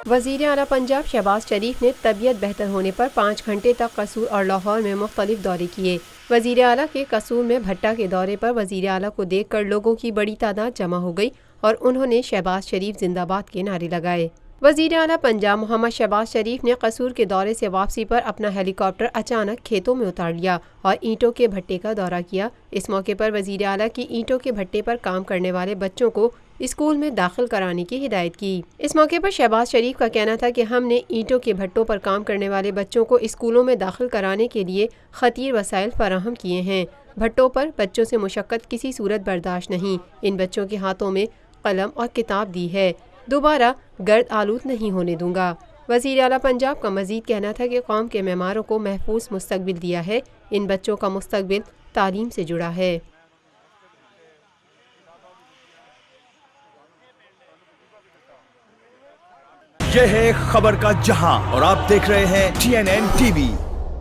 وزیر اعلیٰ پنجاب شہباز شریف نے طبیعت بہتر ہونے پر 5 گھنٹے تک قصور اور لاہور میں مختلف دورے کیے۔ وزیر اعلیٰ کے قصور میں بھٹہ کے دورے پر وزیر اعلیٰ کو دیکھ کر لوگوں کی بڑی تعداد جمع ہو گئی اور انہوں نے شہباز شریف زندہ باد کے نعرے لگائے۔ وزیر اعلیٰ پنجاب محمد شہباز شریف نے قصور کے دورے سے واپسی پر اپنا ہیلی کاپٹر اچانک کھیتوں میں اتار لیا اور اینٹوں کے بھٹے کا دورہ کیا۔ اس موقع پر وزیر اعلیٰ کی اینٹوں کے بھٹے پر کام کرنے والے بچوں کو اسکول میں داخل کرانے کی ہدایت کی۔ اس موقع پر شہباز شریف کا کہنا تھا کہ ہم نے اینٹوں کے بھٹوں پر کام کرنے والے بچوں کو اسکولوں میں داخل کرانے کے لیے خطیر وسائل فراہم کیے ہیں۔ بھٹوں پر بچوں سے مشقت کسی صورت برداشت نہیں۔ ان بچوں کے ہاتھوں میں قلم اور کتاب دی ہے، دوبارہ گرد آلود نہیں ہونے دوں گا۔ وزیر اعلیٰ پنجاب کا مزید کہنا تھا کہ قوم کے معماروں کو محفوظ مستقبل دیا ہے، ان بچوں کا مستقبل تعلیم سے جڑا ہے۔ یہ ہے خبر کا جہاں اور آپ دیکھ رہے ہیں TNN TV۔